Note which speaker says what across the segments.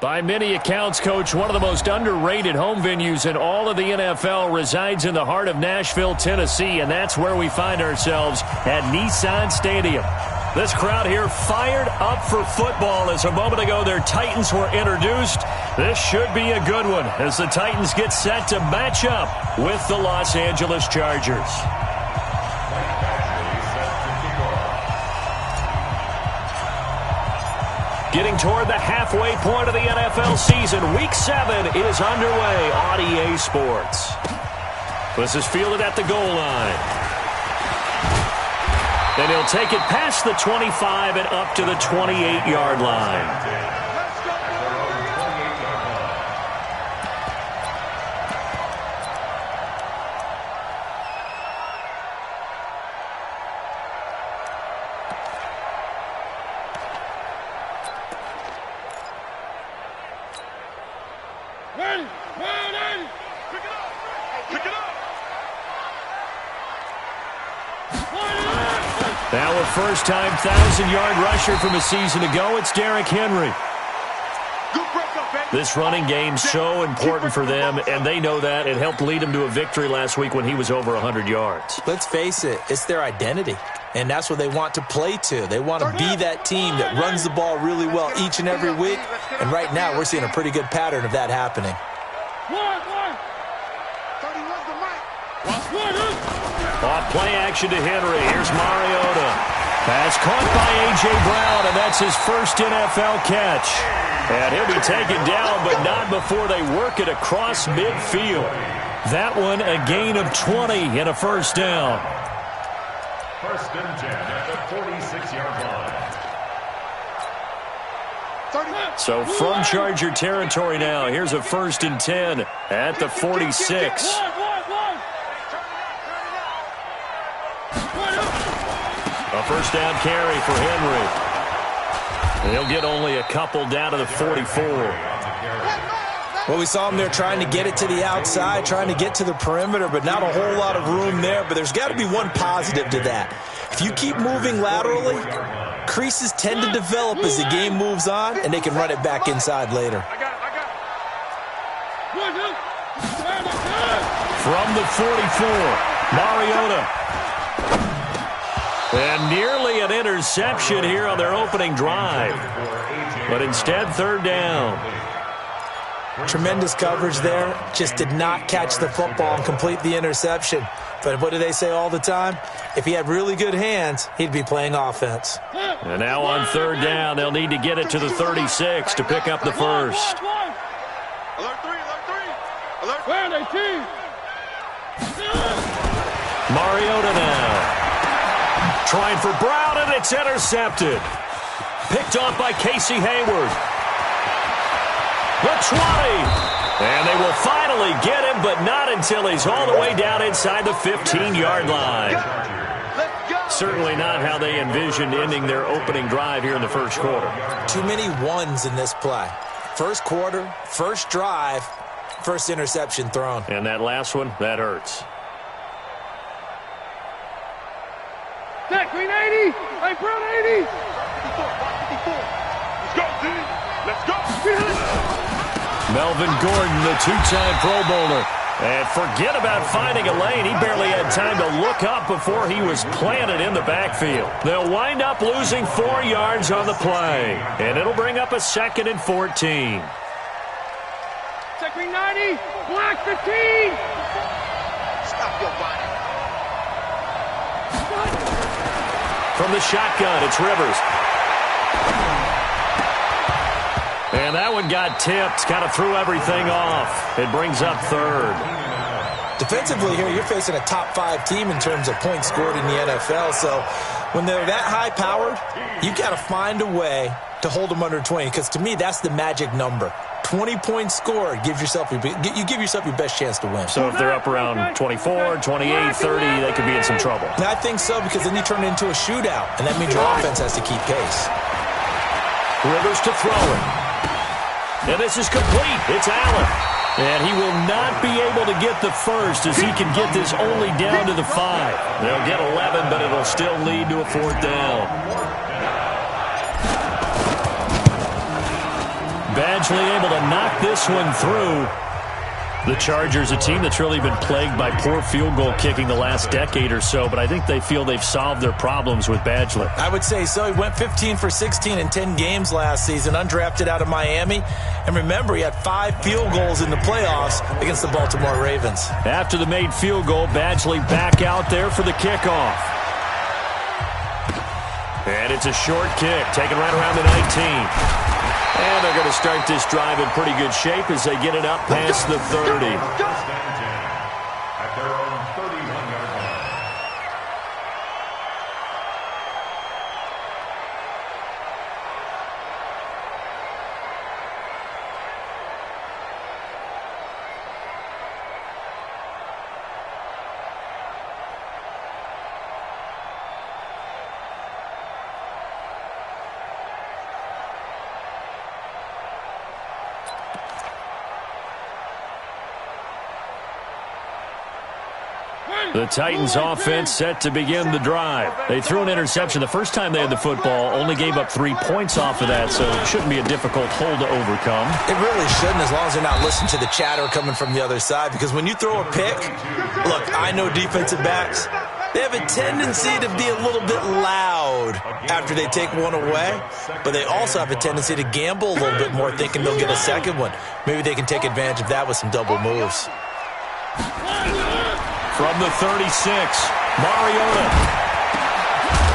Speaker 1: By many accounts, Coach, one of the most underrated home venues in all of the NFL resides in the heart of Nashville, Tennessee, and that's where we find ourselves at Nissan Stadium. This crowd here fired up for football as a moment ago their Titans were introduced. This should be a good one as the Titans get set to match up with the Los Angeles Chargers. Getting toward the halfway point of the NFL season, Week 7 is underway on EA Sports. This is fielded at the goal line. And he'll take it past the 25 and up to the 28-yard line. Now a first-time 1,000-yard rusher from a season ago, it's Derrick Henry. This running game's so important for them, and they know that. It helped lead them to a victory last week when he was over 100 yards.
Speaker 2: Let's face it, it's their identity, and that's what they want to play to. They want to be that team that runs the ball really well each and every week, and right now we're seeing a pretty good pattern of that happening.
Speaker 1: Off play action to Henry. Here's Mariota. Pass caught by A.J. Brown, and that's his first NFL catch. And he'll be taken down, but not before they work it across midfield. That one a gain of 20 and a first down.
Speaker 3: First and 10 at the 46-yard line.
Speaker 1: So from Charger territory now, here's a first and 10 at the 46. A first down carry for Henry. And he'll get only a couple down to the 44.
Speaker 2: Well, we saw him there trying to get it to the outside, trying to get to the perimeter, but not a whole lot of room there. But there's got to be one positive to that. If you keep moving laterally, creases tend to develop as the game moves on, and they can run it back inside later.
Speaker 1: From the 44, Mariota. And nearly an interception here on their opening drive. But instead, third down.
Speaker 2: Tremendous coverage there. Just did not catch the football and complete the interception. But what do they say all the time? If he had really good hands, he'd be playing offense.
Speaker 1: And now on third down, they'll need to get it to the 36 to pick up the first. Mariota now. Trying for Brown, and it's intercepted. Picked off by Casey Hayward. The 20. And they will finally get him, but not until he's all the way down inside the 15-yard line. Certainly not how they envisioned ending their opening drive here in the first quarter.
Speaker 2: Too many ones in this play. First quarter, first drive, first interception thrown.
Speaker 1: And that last one, that hurts.
Speaker 4: That green 80. Hey, Brown 80. 54. Let's go,
Speaker 1: Melvin Gordon, the two-time Pro Bowler. And forget about finding a lane. He barely had time to look up before he was planted in the backfield. They'll wind up losing 4 yards on the play. And it'll bring up a second and 14.
Speaker 4: Check green 90. Black 15.
Speaker 5: Stop your body.
Speaker 1: From the shotgun, it's Rivers. And that one got tipped, kind of threw everything off. It brings up third.
Speaker 2: Defensively here, you're facing a top-5 team in terms of points scored in the NFL. So when they're that high-powered, you got to find a way to hold them under 20. Because to me, that's the magic number. 20 points scored, you give yourself your best chance to win.
Speaker 1: So if they're up around 24, 28, 30, they could be in some trouble.
Speaker 2: And I think so, because then you turn it into a shootout, and that means your offense has to keep pace.
Speaker 1: Rivers to throw it. And this is complete. It's Allen. And he will not be able to get the first as he can get this only down to the 5. They'll get 11, but it'll still lead to a fourth down. Bad eventually able to knock this one through. The Chargers, a team that's really been plagued by poor field goal kicking the last decade or so, but I think they feel they've solved their problems with Badgley.
Speaker 2: I would say so. He went 15 for 16 in 10 games last season, undrafted out of Miami. And remember, he had 5 field goals in the playoffs against the Baltimore Ravens.
Speaker 1: After the made field goal, Badgley back out there for the kickoff. And it's a short kick, taken right around the 19. And they're going to start this drive in pretty good shape as they get it up past the 30.
Speaker 3: At their own 31-yard line.
Speaker 1: The Titans offense set to begin the drive. They threw an interception the first time they had the football, only gave up 3 points off of that, so it shouldn't be a difficult hole to overcome.
Speaker 2: It really shouldn't, as long as they're not listening to the chatter coming from the other side, because when you throw a pick, look, I know defensive backs, they have a tendency to be a little bit loud after they take one away, but they also have a tendency to gamble a little bit more, thinking they'll get a second one. Maybe they can take advantage of that with some double moves.
Speaker 1: From the 36, Mariota.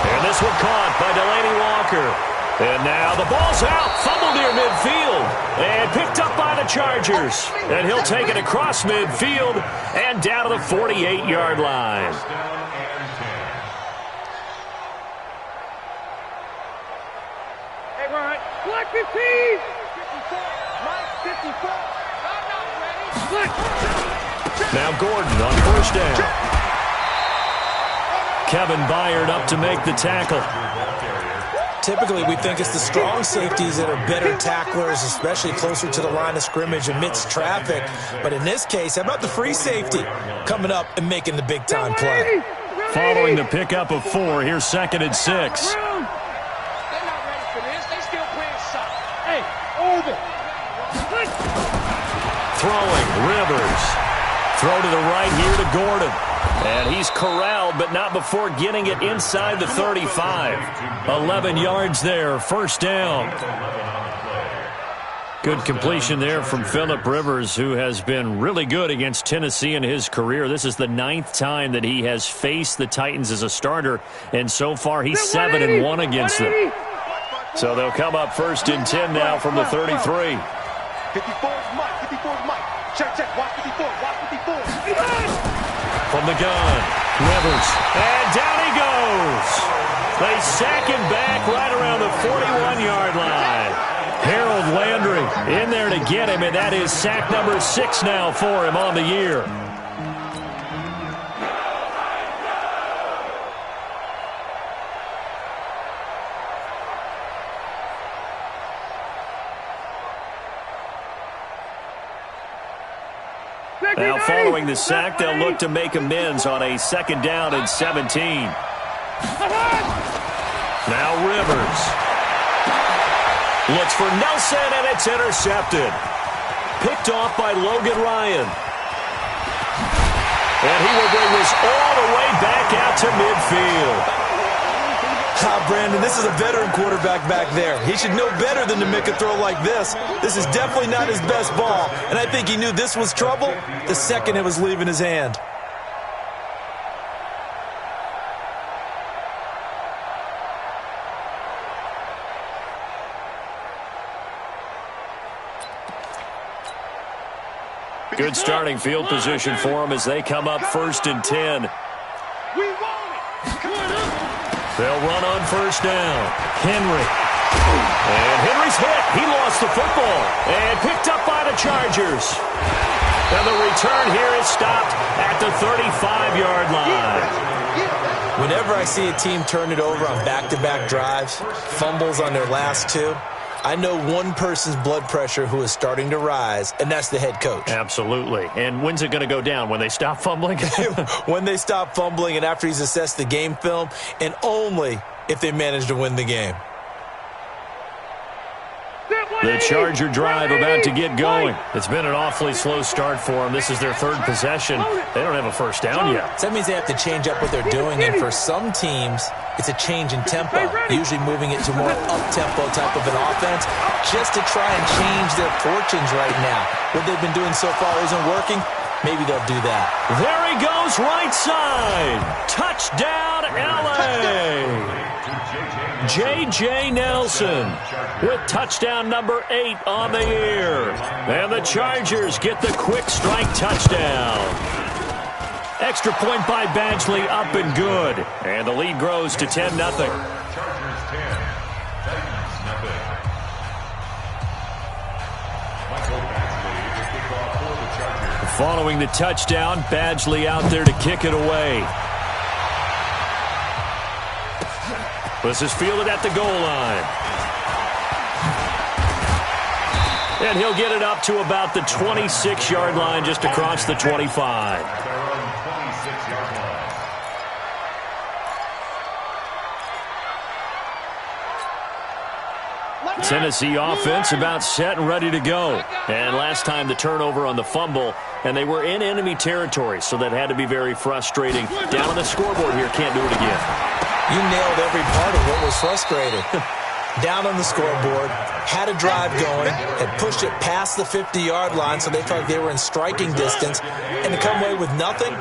Speaker 1: And this one caught by Delaney Walker. And now the ball's out, fumbled near midfield, and picked up by the Chargers. And he'll take it across midfield and down to the 48-yard line.
Speaker 4: Hey, Ryan, black 15! 54, Mike, 54. I'm not ready.
Speaker 1: Now Gordon on first down. Kevin Byard up to make the tackle.
Speaker 2: Typically, we think it's the strong safeties that are better tacklers, especially closer to the line of scrimmage amidst traffic. But in this case, how about the free safety coming up and making the big-time play?
Speaker 1: Following the pickup of 4, here's 2nd and 6.
Speaker 5: They're not ready for this. They still playing soft.
Speaker 4: Hey, over.
Speaker 1: Throwing, Rivers. Throw to the right here to Gordon. And he's corralled, but not before getting it inside the 35. 11 yards there, first down. Good completion there from Phillip Rivers, who has been really good against Tennessee in his career. This is the 9th time that he has faced the Titans as a starter, and so far he's 7-1 against them. So they'll come up 1st and 10 now from the 33.
Speaker 5: 54's Mike. 54's Mike. Check. Watch 54. Watch 54.
Speaker 1: From the gun, Rivers, and down he goes. They sack him back right around the 41-yard line. Harold Landry in there to get him, and that is sack number 6 now for him on the year. Now following the sack, they'll look to make amends on a 2nd down and 17. Now Rivers. Looks for Nelson, and it's intercepted. Picked off by Logan Ryan. And he will bring this all the way back out to midfield.
Speaker 2: Brandon, this is a veteran quarterback back there. He should know better than to make a throw like this. This is definitely not his best ball, and I think he knew this was trouble the second it was leaving his hand.
Speaker 1: Good starting field position for them as they come up 1st and 10.
Speaker 4: We want it.
Speaker 1: They'll run on 1st down. Henry. And Henry's hit. He lost the football. And picked up by the Chargers. And the return here is stopped at the 35-yard line.
Speaker 2: Whenever I see a team turn it over on back-to-back drives, fumbles on their last 2, I know one person's blood pressure who is starting to rise, and that's the head coach.
Speaker 1: Absolutely. And when's it going to go down? When they stop fumbling?
Speaker 2: When they stop fumbling and after he's assessed the game film, and only if they manage to win the game.
Speaker 1: The Charger drive about to get going. It's been an awfully slow start for them. This is their third possession. They don't have a first down yet.
Speaker 2: So that means they have to change up what they're doing, and for some teams, it's a change in tempo, usually moving it to more up-tempo type of an offense just to try and change their fortunes right now. What they've been doing so far isn't working. Maybe they'll do that.
Speaker 1: There he goes, right side. Touchdown, L.A. J.J. Nelson with touchdown number 8 on the year. And the Chargers get the quick strike touchdown. Extra point by Badgley, up and good. And the lead grows to 10-0. Following the touchdown, Badgley out there to kick it away. This is fielded at the goal line. And he'll get it up to about the 26-yard line, just across the 25. Tennessee offense about set and ready to go. And last time the turnover on the fumble, and they were in enemy territory, so that had to be very frustrating. Down on the scoreboard here, can't do it again.
Speaker 2: You nailed every part of what was frustrating. Down on the scoreboard, had a drive going, had pushed it past the 50-yard line, so they felt like they were in striking distance, and to come away with nothing,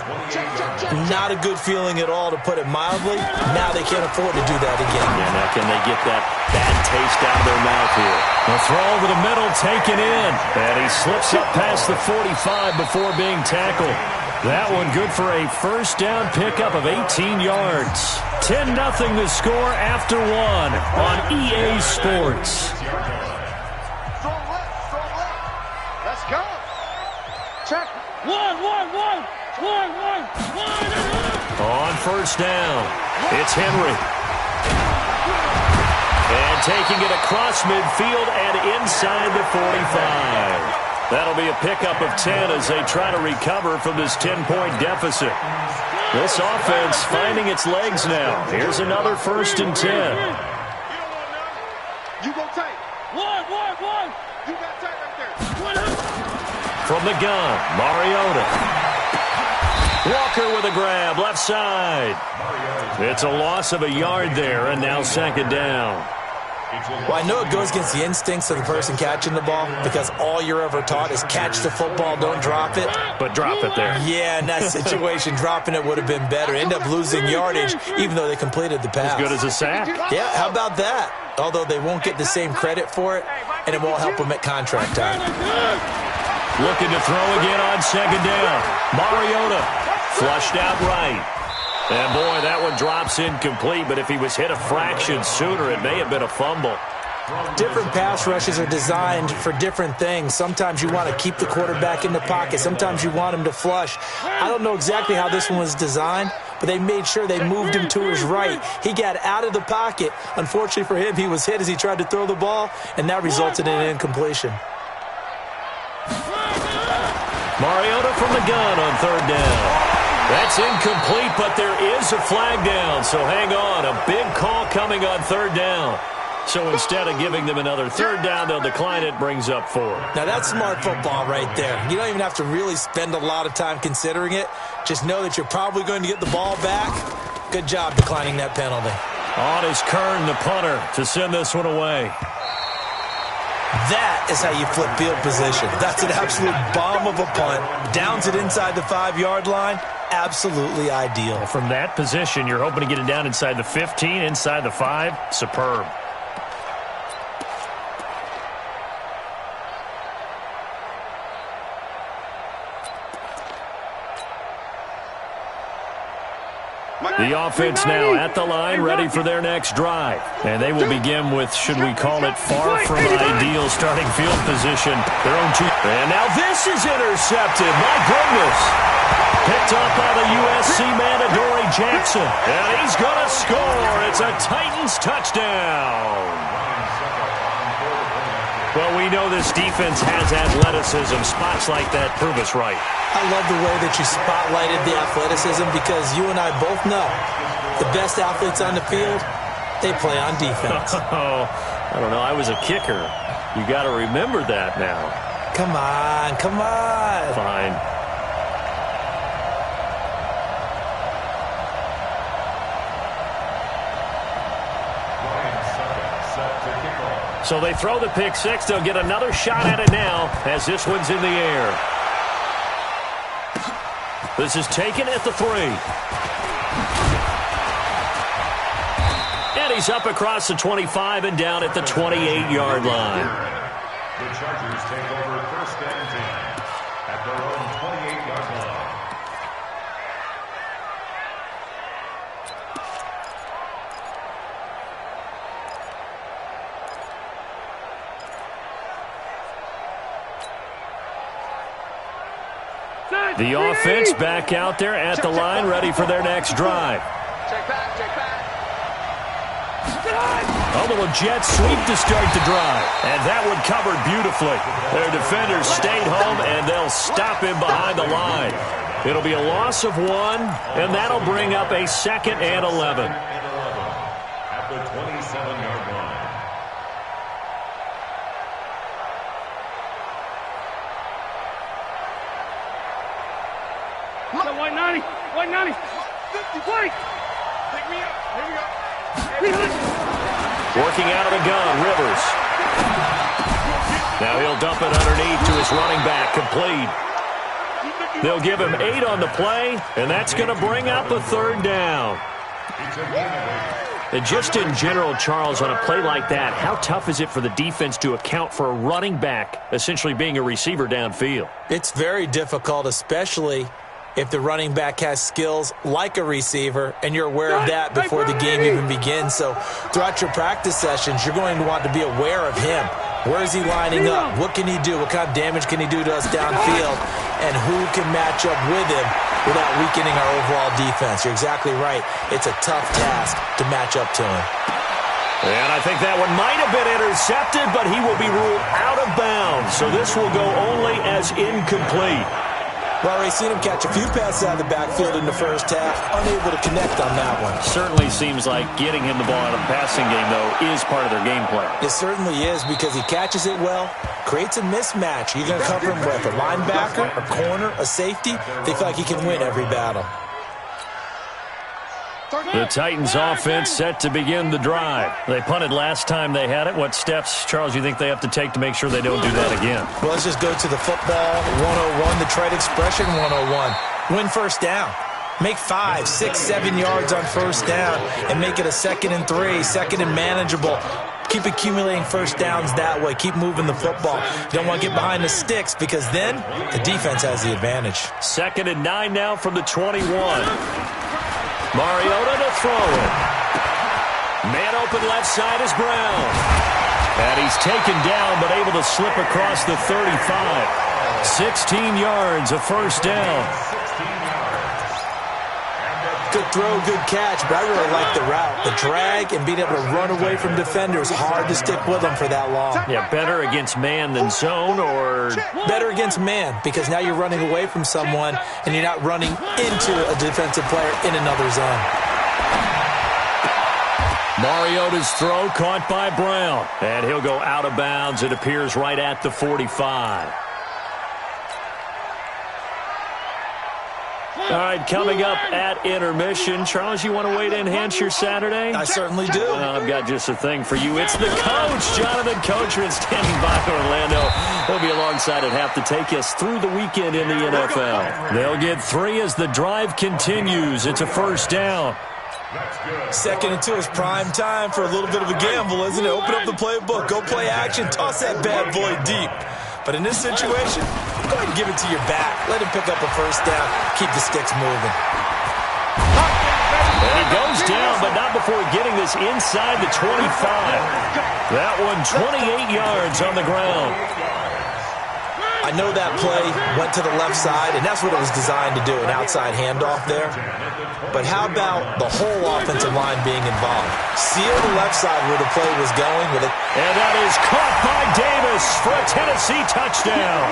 Speaker 2: not a good feeling at all, to put it mildly. Now they can't afford to do that again.
Speaker 1: Yeah, now can they get that bad taste out of their mouth here? The throw over the middle, taken in, and he slips up past the 45 before being tackled. That one good for a first down pickup of 18 yards. 10-0 the score after one on EA Sports.
Speaker 5: Strong left. Let's go. Check.
Speaker 4: One.
Speaker 1: On first down, it's Henry. And taking it across midfield and inside the 45. That'll be a pickup of 10 as they try to recover from this 10-point deficit. This offense finding its legs now. Here's another first and 10.
Speaker 5: You go tight.
Speaker 4: One.
Speaker 5: You got tight right there.
Speaker 1: From the gun, Mariota. Walker with a grab, left side. It's a loss of a yard there, and now second down.
Speaker 2: Well, I know it goes against the instincts of the person catching the ball, because all you're ever taught is catch the football, don't drop it.
Speaker 1: But drop it there.
Speaker 2: Yeah, in that situation, dropping it would have been better. End up losing yardage, even though they completed the pass.
Speaker 1: As good as a sack.
Speaker 2: Yeah, how about that? Although they won't get the same credit for it, and it won't help them at contract time.
Speaker 1: Looking to throw again on second down. Mariota flushed out right. And, boy, that one drops incomplete, but if he was hit a fraction sooner, it may have been a fumble.
Speaker 2: Different pass rushes are designed for different things. Sometimes you want to keep the quarterback in the pocket. Sometimes you want him to flush. I don't know exactly how this one was designed, but they made sure they moved him to his right. He got out of the pocket. Unfortunately for him, he was hit as he tried to throw the ball, and that resulted in an incompletion.
Speaker 1: Mariota from the gun on third down. That's incomplete, but there is a flag down, so hang on. A big call coming on third down. So instead of giving them another third down, they'll decline it, brings up 4.
Speaker 2: Now, that's smart football right there. You don't even have to really spend a lot of time considering it. Just know that you're probably going to get the ball back. Good job declining that penalty.
Speaker 1: On is Kern, the punter, to send this one away.
Speaker 2: That is how you flip field position. That's an absolute bomb of a punt. Downs it inside the 5-yard line. Absolutely ideal.
Speaker 1: From that position, you're hoping to get it down inside the 15, inside the 5. Superb. The offense now at the line, ready for their next drive. And they will begin with, should we call it, far from ideal starting field position. Their own 2. And now this is intercepted. My goodness. Picked up by the USC man, Adoree Jackson. And he's going to score. It's a Titans touchdown. Well, we know this defense has athleticism. Spots like that prove us right.
Speaker 2: I love the way that you spotlighted the athleticism, because you and I both know the best athletes on the field, they play on defense.
Speaker 1: I don't know. I was a kicker. You got to remember that now.
Speaker 2: Come on, come on.
Speaker 1: Fine. So they throw the pick six. They'll get another shot at it now as this one's in the air. This is taken at the 3. And he's up across the 25 and down at the 28-yard line.
Speaker 3: The Chargers take over 1st and 10 at their own 28-yard line.
Speaker 1: The offense back out there at the line, ready for their next drive.
Speaker 5: Check back, check back.
Speaker 1: A little jet sweep to start the drive. And that one covered beautifully. Their defenders stayed home, and they'll stop him behind the line. It'll be a loss of 1, and that'll bring up a 2nd and 11.
Speaker 3: At the 27-yard line.
Speaker 4: White 90. White 90. White.
Speaker 5: Pick me up. Here we go.
Speaker 1: Working out of the gun, Rivers. Now he'll dump it underneath to his running back, complete. They'll give him 8 on the play, and that's going to bring up a 3rd down. And just in general, Charles, on a play like that, how tough is it for the defense to account for a running back essentially being a receiver downfield?
Speaker 2: It's very difficult, especially if the running back has skills like a receiver, and you're aware of that before the game even begins. So throughout your practice sessions, you're going to want to be aware of him. Where is he lining up? What can he do? What kind of damage can he do to us downfield? And who can match up with him without weakening our overall defense? You're exactly right. It's a tough task to match up to him.
Speaker 1: And I think that one might have been intercepted, but he will be ruled out of bounds. So this will go only as incomplete.
Speaker 2: Well, we've seen him catch a few passes out of the backfield in the first half, unable to connect on that one.
Speaker 1: Certainly seems like getting him the ball out of the passing game, though, is part of their game plan.
Speaker 2: It certainly is, because he catches it well, creates a mismatch. You're going to cover him with a linebacker, a corner, a safety. They feel like he can win every battle.
Speaker 1: The Titans offense set to begin the drive. They punted last time they had it. What steps, Charles, you think they have to take to make sure they don't do that again?
Speaker 2: Well, let's just go to the football 101, the trade expression 101. Win first down. Make 5, 6, 7 yards on first down and make it a 2nd and 3, 2nd and manageable. Keep accumulating first downs that way. Keep moving the football. You don't want to get behind the sticks, because then the defense has the advantage.
Speaker 1: 2nd and 9 now from the 21. Mariota to throw it. Man open left side is Brown. And he's taken down, but able to slip across the 35. 16 yards, a first down.
Speaker 2: Good throw, good catch, but I really like the route. The drag and being able to run away from defenders, hard to stick with them for that long.
Speaker 1: Yeah, better against man than zone, or
Speaker 2: better against man, because now you're running away from someone and you're not running into a defensive player in another zone.
Speaker 1: Mariota's throw caught by Brown, and he'll go out of bounds. It appears right at the 45. All right, coming up at intermission. Charles, you want to wait to enhance your Saturday?
Speaker 2: I certainly do.
Speaker 1: Well, I've got just a thing for you. It's the coach, Jonathan Coachman, standing by Orlando. He'll be alongside at half to take us through the weekend in the NFL. They'll get 3 as the drive continues. It's a first down.
Speaker 2: 2nd and 2 is prime time for a little bit of a gamble, isn't it? Open up the playbook, go play action, toss that bad boy deep. But in this situation, go ahead and give it to your back. Let him pick up a first down. Keep the sticks moving.
Speaker 1: And he goes down, but not before getting this inside the 25. That one 28 yards on the ground.
Speaker 2: I know that play went to the left side, and that's what it was designed to do, an outside handoff there. But how about the whole offensive line being involved? Seal the left side where the play was going with it.
Speaker 1: And that is caught by Davis for a Tennessee touchdown.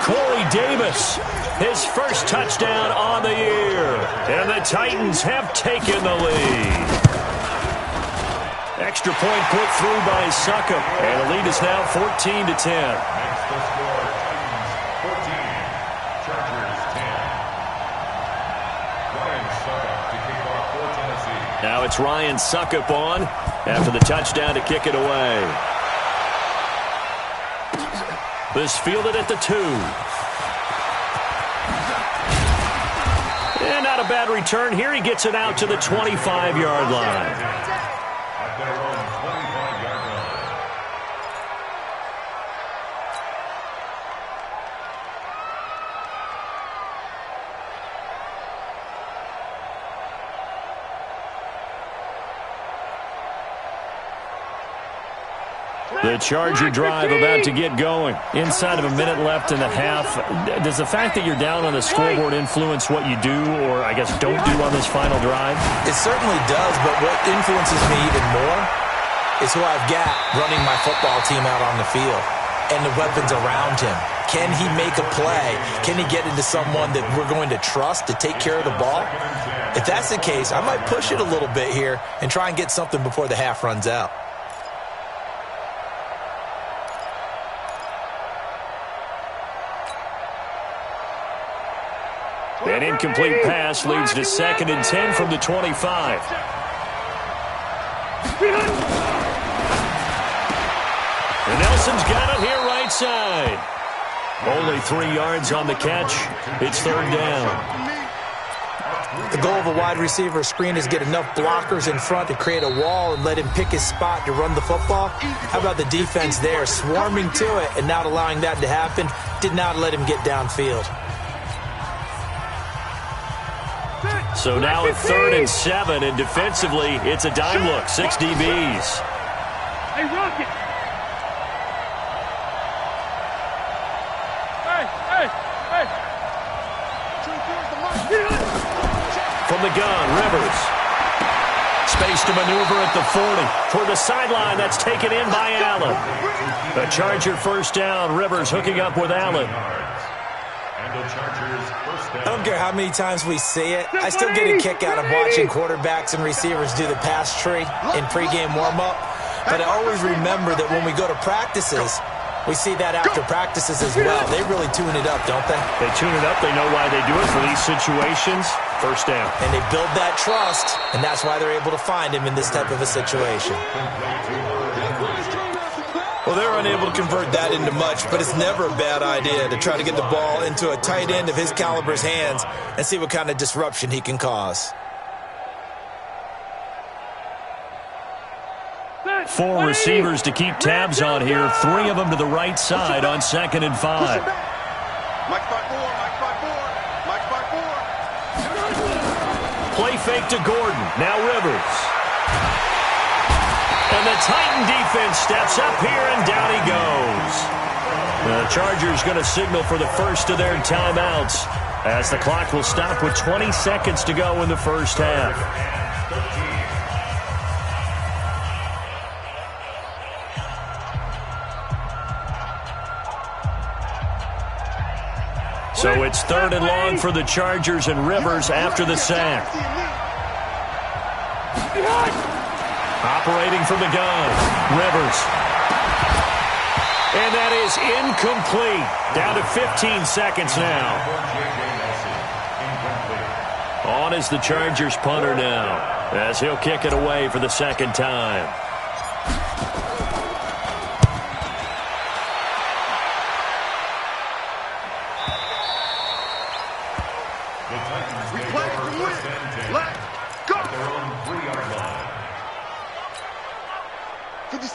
Speaker 1: Corey Davis, his first touchdown on the year. And the Titans have taken the lead. Extra point put through by Suckup. And the lead is now 14-10.
Speaker 3: Next to score, Titans 14, Chargers 10. Ryan Suckup to kick off for Tennessee.
Speaker 1: Now it's Ryan Suckup on after the touchdown to kick it away. This fielded at the 2. And not a bad return here. He gets it out to the 25-yard line.
Speaker 3: At their own 25-yard line.
Speaker 1: The Charger drive about to get going. Inside of a minute left in the half. Does the fact that you're down on the scoreboard influence what you do, or I guess don't do on this final drive?
Speaker 2: It certainly does, but what influences me even more is who I've got running my football team out on the field and the weapons around him. Can he make a play? Can he get into someone that we're going to trust to take care of the ball? If that's the case, I might push it a little bit here and try and get something before the half runs out.
Speaker 1: An incomplete pass leads to 2nd and 10 from the 25. And Nelson's got it here right side. Only 3 yards on the catch. It's 3rd down.
Speaker 2: The goal of a wide receiver screen is get enough blockers in front to create a wall and let him pick his spot to run the football. How about the defense there, swarming to it and not allowing that to happen? Did not let him get downfield.
Speaker 1: So now at 3rd and 7, and defensively, it's a dime look. 6 DBs.
Speaker 4: Hey, Rocket! Hey!
Speaker 1: From the gun, Rivers. Space to maneuver at the 40. Toward the sideline, that's taken in by Allen. The Charger first down. Rivers hooking up with Allen.
Speaker 2: I don't care how many times we see it. I still get a kick out of watching quarterbacks and receivers do the pass tree in pregame warm-up. But I always remember that when we go to practices, we see that after practices as well. They really tune it up, don't they?
Speaker 1: They tune it up. They know why they do it for these situations. First down.
Speaker 2: And they build that trust, and that's why they're able to find him in this type of a situation. Well, they're unable to convert that into much, but it's never a bad idea to try to get the ball into a tight end of his caliber's hands and see what kind of disruption he can cause.
Speaker 1: 4 receivers to keep tabs on here. 3 of them to the right side on 2nd and 5. Play fake to Gordon. Now Rivers. And the Titan defense steps up here, and down he goes. The Chargers going to signal for the first of their timeouts as the clock will stop with 20 seconds to go in the first half. So it's 3rd and long for the Chargers, and Rivers after the sack. Operating from the gun, Rivers. And that is incomplete. Down to 15 seconds now. On is the Chargers punter now, as he'll kick it away for the 2nd time.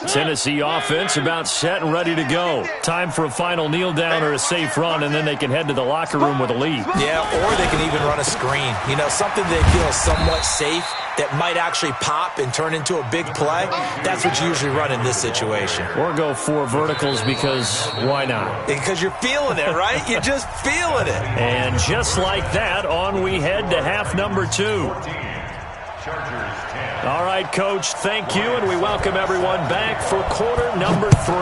Speaker 1: Tennessee offense about set and ready to go. Time for a final kneel down or a safe run, and then they can head to the locker room with a lead.
Speaker 2: Yeah, or they can even run a screen. You know, something they feel somewhat safe that might actually pop and turn into a big play. That's what you usually run in this situation.
Speaker 1: Or go 4 verticals because why not?
Speaker 2: Because you're feeling it, right? You're just feeling it.
Speaker 1: And just like that, on we head to half number 2. All right, Coach, thank you, and we welcome everyone back for quarter number 3.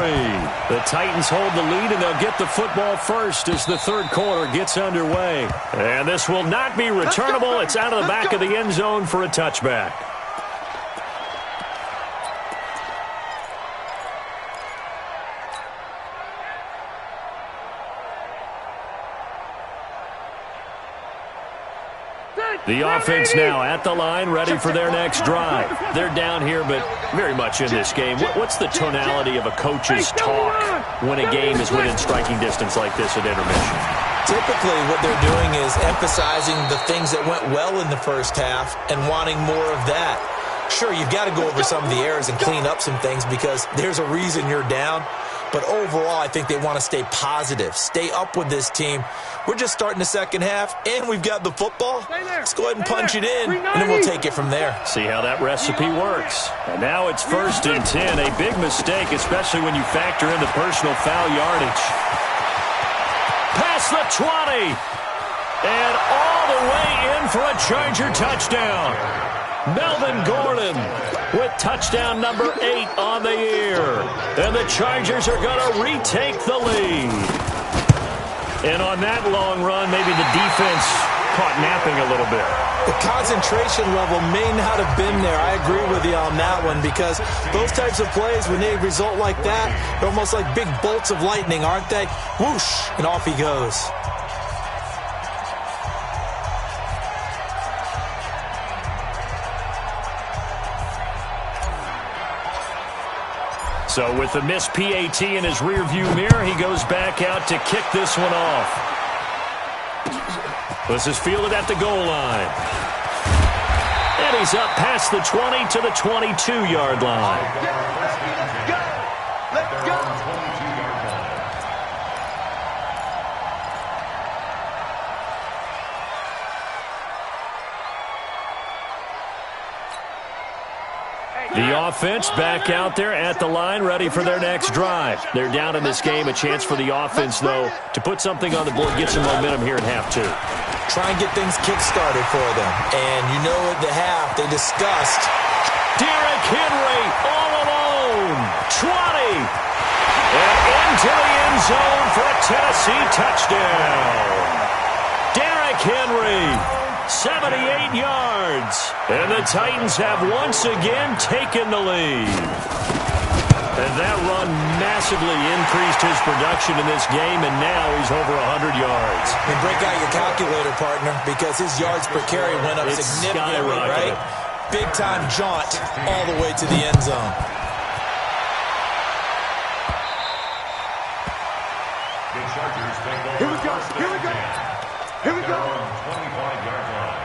Speaker 1: The Titans hold the lead, and they'll get the football first as the 3rd quarter gets underway. And this will not be returnable. It's out of the back of the end zone for a touchback. The offense now at the line, ready for their next drive. They're down here, but very much in this game. What's the tonality of a coach's talk when a game is within striking distance like this at intermission?
Speaker 2: Typically, what they're doing is emphasizing the things that went well in the first half and wanting more of that. Sure, you've got to go over some of the errors and clean up some things because there's a reason you're down. But overall, I think they want to stay positive, stay up with this team. We're just starting the second half, and we've got the football. Let's go ahead and punch it in, and then we'll take it from there.
Speaker 1: See how that recipe works. And now it's 1st and 10, a big mistake, especially when you factor in the personal foul yardage. Past the 20, and all the way in for a Charger touchdown. Melvin Gordon with touchdown number 8 on the year. And the Chargers are going to retake the lead. And on that long run, maybe the defense caught napping a little bit.
Speaker 2: The concentration level may not have been there. I agree with you on that one because those types of plays, when they result like that, they're almost like big bolts of lightning, aren't they? Whoosh, and off he goes.
Speaker 1: So with the missed PAT in his rearview mirror, he goes back out to kick this one off. This is fielded at the goal line. And he's up past the 20 to the 22-yard line.
Speaker 5: Let's go.
Speaker 1: The offense back out there at the line, ready for their next drive. They're down in this game. A chance for the offense, though, to put something on the board, get some momentum here at half 2.
Speaker 2: Try and get things kick-started for them. And you know at the half, they discussed.
Speaker 1: Derrick Henry all alone. 20. And into the end zone for a Tennessee touchdown. Derrick Henry. 78 yards. And the Titans have once again taken the lead. And that run massively increased his production in this game, and now he's over 100 yards.
Speaker 2: And break out your calculator, partner, because his yards per carry went up significantly, right? Big-time jaunt all the way to the end zone.
Speaker 3: The Chargers take over.
Speaker 5: Here we go. Here we go. Here we go.
Speaker 3: 25-yard line.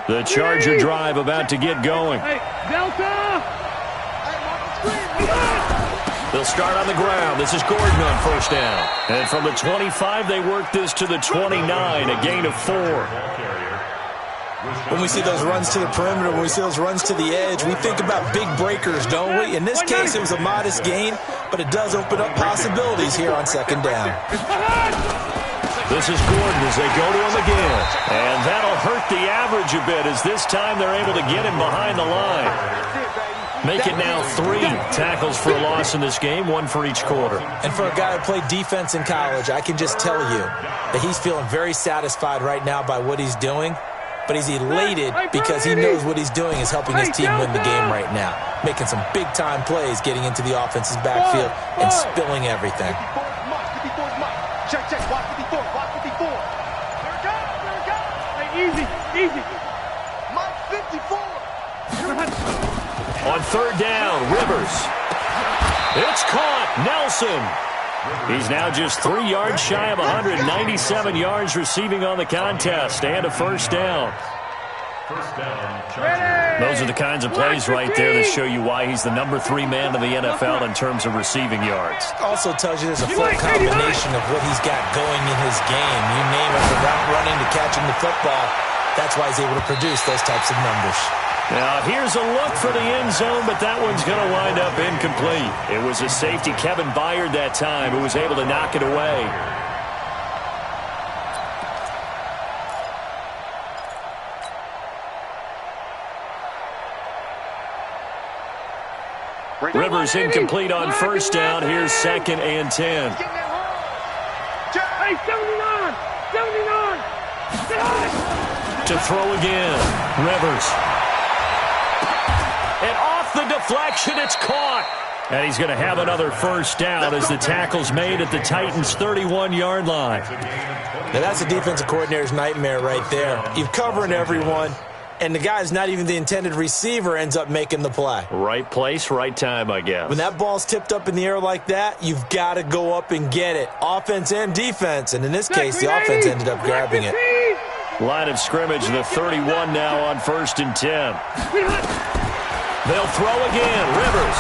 Speaker 1: The Charger drive about to get going.
Speaker 4: Hey, Delta!
Speaker 1: They'll start on the ground. This is Gordon on first down. And from the 25, they work this to the 29, a gain of 4.
Speaker 2: When we see those runs to the perimeter, when we see those runs to the edge, we think about big breakers, don't we? In this case, it was a modest gain, but it does open up possibilities here on second down.
Speaker 1: This is Gordon as they go to him again. And that'll hurt the average a bit as this time they're able to get him behind the line. Make it now 3 tackles for a loss in this game, 1 for each quarter.
Speaker 2: And for a guy who played defense in college, I can just tell you that he's feeling very satisfied right now by what he's doing. But he's elated because he knows what he's doing is helping his team win the game right now. Making some big-time plays, getting into the offense's backfield and spilling everything.
Speaker 5: 54 is Mike. Check, check. Watch 54. Watch 54. There it goes. There it goes.
Speaker 4: Hey, easy, easy.
Speaker 5: Mike 54.
Speaker 1: On third down, Rivers. It's caught. Nelson. He's now just 3 yards shy of 197 yards receiving on the contest and a first down. Those are the kinds of plays right there that show you why he's the number 3 man in the NFL in terms of receiving yards.
Speaker 2: Also tells you there's a full combination of what he's got going in his game. You name it, from route running to catching the football. That's why he's able to produce those types of numbers.
Speaker 1: Now, here's a look for the end zone, but that one's going to wind up incomplete. It was a safety, Kevin Byard, that time, who was able to knock it away. Rivers incomplete on first down. Here's 2nd and 10.
Speaker 4: Hey, 79! 79!
Speaker 1: To throw again. Rivers. And off the deflection, it's caught. And he's going to have another first down as the tackle's made at the Titans' 31-yard line.
Speaker 2: Now that's a defensive coordinator's nightmare right there. You're covering everyone, and the guy's not even the intended receiver ends up making the play.
Speaker 1: Right place, right time, I guess.
Speaker 2: When that ball's tipped up in the air like that, you've got to go up and get it. Offense and defense, and in this case, the offense ended up grabbing it.
Speaker 1: Line of scrimmage, the 31 now on 1st and 10. They'll throw again. Rivers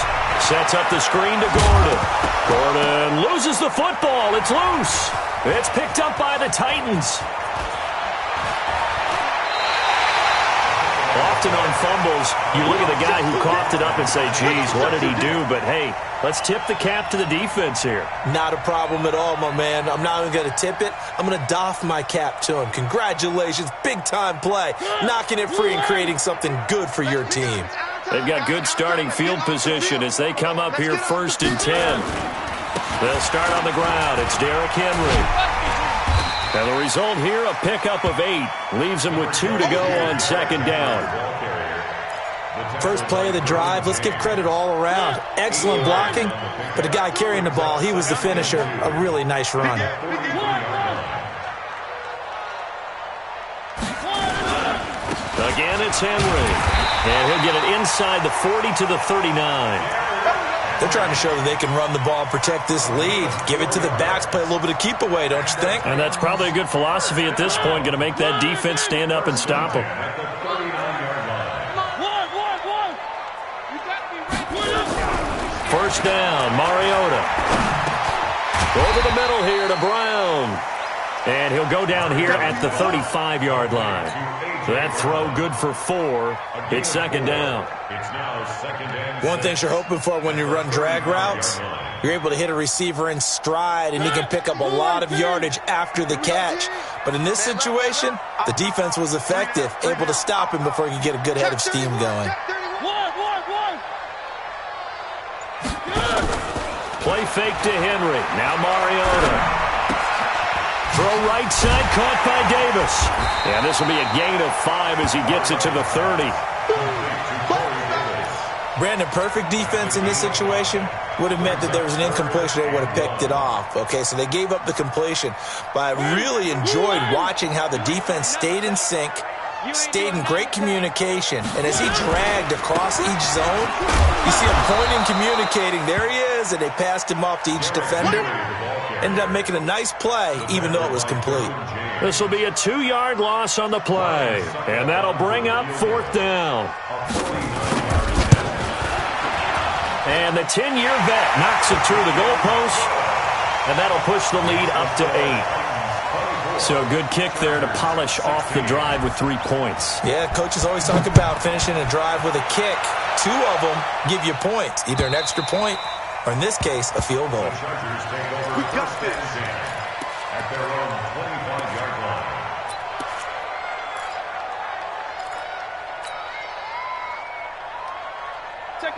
Speaker 1: sets up the screen to Gordon. Gordon loses the football. It's loose. It's picked up by the Titans. Often on fumbles, you look at the guy who coughed it up and say, geez, what did he do? But, hey, let's tip the cap to the defense here.
Speaker 2: Not a problem at all, my man. I'm not even going to tip it. I'm going to doff my cap to him. Congratulations. Big-time play. Knocking it free and creating something good for your team.
Speaker 1: They've got good starting field position as they come up here 1st and 10. They'll start on the ground. It's Derrick Henry. And the result here, a pickup of 8. Leaves them with 2 to go on 2nd down.
Speaker 2: First play of the drive. Let's give credit all around. Excellent blocking, but the guy carrying the ball, he was the finisher. A really nice run.
Speaker 1: Again, it's Henry. And he'll get it inside the 40 to the 39.
Speaker 2: They're trying to show that they can run the ball and protect this lead. Give it to the backs, play a little bit of keep away, don't you think?
Speaker 1: And that's probably a good philosophy at this point, going to make that defense stand up and stop them. First down, Mariota. Over the middle here to Brown. And he'll go down here at the 35-yard line. So that throw good for 4. It's 2nd down.
Speaker 2: One thing you're hoping for when you run drag routes, you're able to hit a receiver in stride, and he can pick up a lot of yardage after the catch. But in this situation, the defense was effective, able to stop him before he could get a good head of steam going.
Speaker 1: Play fake to Henry. Now Mariota. Throw right side, caught by Davis. And this will be a gain of 5 as he gets it to the 30.
Speaker 2: Brandon, perfect defense in this situation would have meant that there was an incompletion. They would have picked it off. Okay, so they gave up the completion. But I really enjoyed watching how the defense stayed in sync, stayed in great communication. And as he dragged across each zone, you see him pointing, communicating. There he is, and they passed him off to each defender. Ended up making a nice play, even though it was complete.
Speaker 1: This will be a 2-yard loss on the play. And that'll bring up 4th down. And the 10-year vet knocks it through the goalpost. And that'll push the lead up to 8. So a good kick there to polish off the drive with 3 points.
Speaker 2: Yeah, coaches always talk about finishing a drive with a kick. 2 of them give you points, either an extra point or, in this case, a field goal.
Speaker 3: We got this at their own 25-yard line.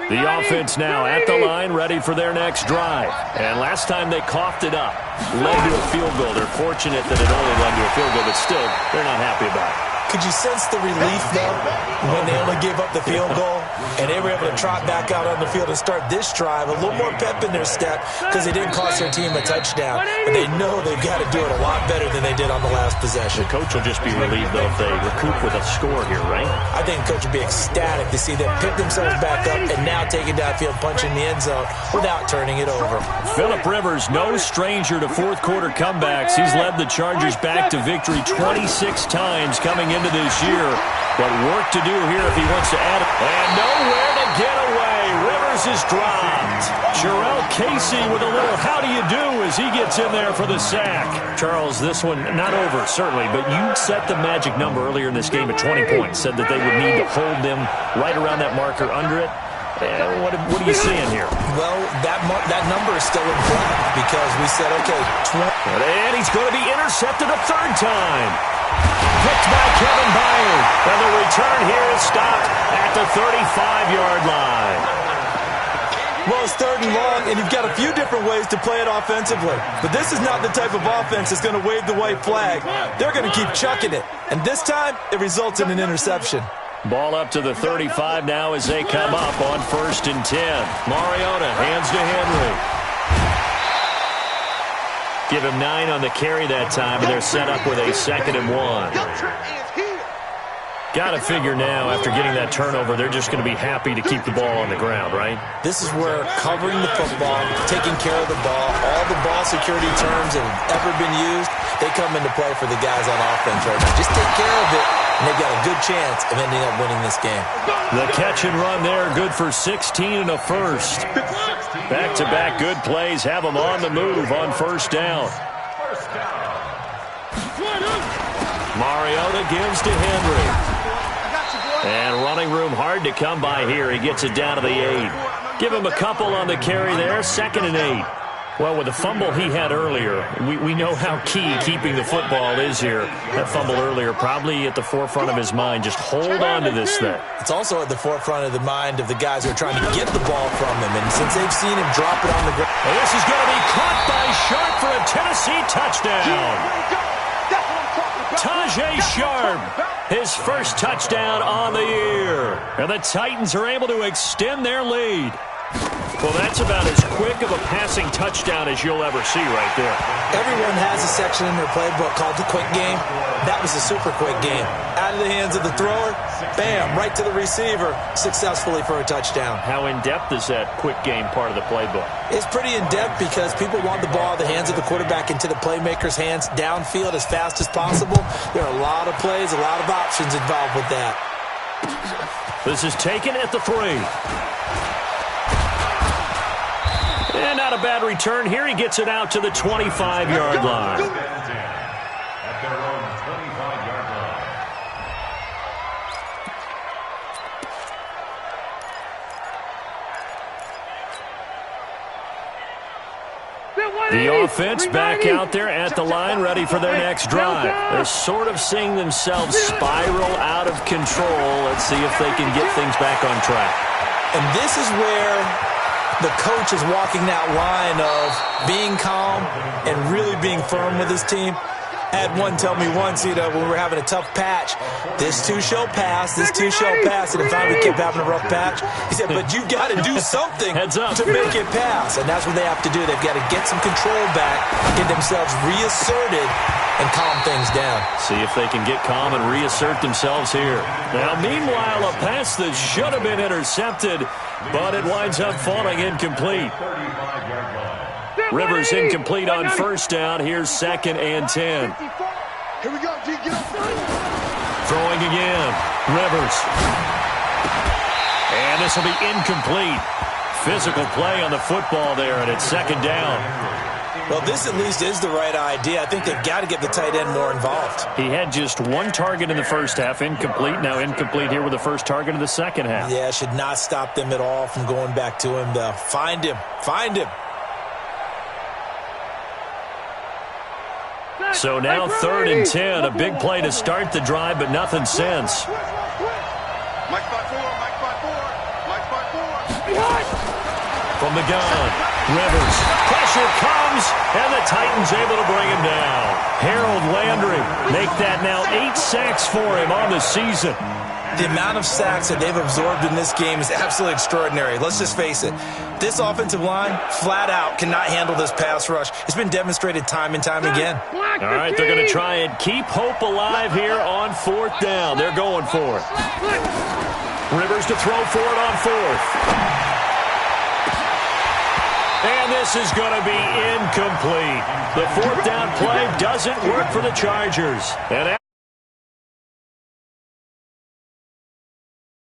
Speaker 1: The offense now at the line, ready for their next drive. And last time they coughed it up, led to a field goal. They're fortunate that it only led to a field goal, but still, they're not happy about it.
Speaker 2: Could you sense the relief, though, when they only gave up the field goal and they were able to trot back out on the field and start this drive? A little more pep in their step because they didn't cost their team a touchdown. But they know they've got to do it a lot better than they did on the last possession.
Speaker 1: The coach will just be relieved, though, if they recoup with a score here, right?
Speaker 2: I think the coach will be ecstatic to see them pick themselves back up and now take it downfield, punch in the end zone without turning it over.
Speaker 1: Phillip Rivers, no stranger to fourth-quarter comebacks. He's led the Chargers back to victory 26 times coming into this year. But work to do here if he wants to add it. And nowhere to get away. Rivers is dropped. Jarrell Casey with a little how do you do as he gets in there for the sack. Charles, this one not over, certainly, but you set the magic number earlier in this game at 20 points. Said that they would need to hold them right around that marker under it. What are you seeing here?
Speaker 2: Well, that number is still in play because we said, okay, 20.
Speaker 1: And he's going to be intercepted a 3rd time. Picked by Kevin Byard. And the return here is stopped at the 35-yard line.
Speaker 2: Well, it's 3rd and long, and you've got a few different ways to play it offensively. But this is not the type of offense that's going to wave the white flag. They're going to keep chucking it. And this time, it results in an interception.
Speaker 1: Ball up to the 35 now as they come up on 1st and 10. Mariota hands to Henry. Give him 9 on the carry that time, and they're set up with a 2nd and 1. Got to figure now, after getting that turnover, they're just going to be happy to keep the ball on the ground, right?
Speaker 2: This is where covering the football, taking care of the ball, all the ball security terms that have ever been used, they come into play for the guys on offense right now. Just take care of it, and they've got a good chance of ending up winning this game.
Speaker 1: The catch and run there, good for 16 and a first. Back-to-back good plays have them on the move on 1st down. Mariota gives to Henry. And running room hard to come by here. He gets it down to the 8. Give him a couple on the carry there. 2nd and 8. Well, with the fumble he had earlier, we know how key keeping the football is here. That fumble earlier probably at the forefront of his mind. Just hold on to this thing.
Speaker 2: It's also at the forefront of the mind of the guys who are trying to get the ball from him. And since they've seen him drop it on the ground.
Speaker 1: And this is going to be caught by Sharp for a Tennessee touchdown. Tajay Sharp, his first touchdown on the year. And the Titans are able to extend their lead. Well, that's about as quick of a passing touchdown as you'll ever see right there.
Speaker 2: Everyone has a section in their playbook called the quick game. That was a super quick game. Out of the hands of the thrower, bam, right to the receiver, successfully for a touchdown.
Speaker 1: How in-depth is that quick game part of the playbook?
Speaker 2: It's pretty in-depth because people want the ball out of the hands of the quarterback into the playmaker's hands downfield as fast as possible. There are a lot of plays, a lot of options involved with that.
Speaker 1: This is taken at the 3. And not a bad return here. He gets it out to the 25-yard line.
Speaker 3: At their own 25-yard line.
Speaker 1: The offense back out there at the line, ready for their next drive. They're sort of seeing themselves spiral out of control. Let's see if they can get things back on track.
Speaker 2: And this is where the coach is walking that line of being calm and really being firm with his team. I had one tell me once, when we were having a tough patch, this too shall pass, this too shall pass. And if I would keep having a rough patch, he said, but you got to do something to make it pass. And that's what they have to do. They've got to get some control back, get themselves reasserted, and calm things down.
Speaker 1: See if they can get calm and reassert themselves here. Now, meanwhile, a pass that should have been intercepted, but it winds up falling incomplete. Rivers incomplete on 1st down. Here's 2nd and 10.
Speaker 5: Here we go, G. Get up.
Speaker 1: Throwing again. Rivers. And this will be incomplete. Physical play on the football there, and it's 2nd down.
Speaker 2: Well, this at least is the right idea. I think they've got to get the tight end more involved.
Speaker 1: He had just 1 target in the first half, incomplete. Now incomplete here with the first target of the second half.
Speaker 2: Yeah, should not stop them at all from going back to him, though. Find him. Find him.
Speaker 1: So now 3rd and 10, a big play to start the drive, but nothing since.
Speaker 5: Mike 5-4.
Speaker 1: From the gun, Rivers. Pressure comes, and the Titans able to bring him down. Harold Landry make that now 8 sacks for him on the season.
Speaker 2: The amount of sacks that they've absorbed in this game is absolutely extraordinary. Let's just face it. This offensive line, flat out, cannot handle this pass rush. It's been demonstrated time and time again.
Speaker 1: All right, they're going to try and keep hope alive here on 4th down. They're going for it. Rivers to throw for it on 4th. And this is going to be incomplete. The 4th down play doesn't work for the Chargers. And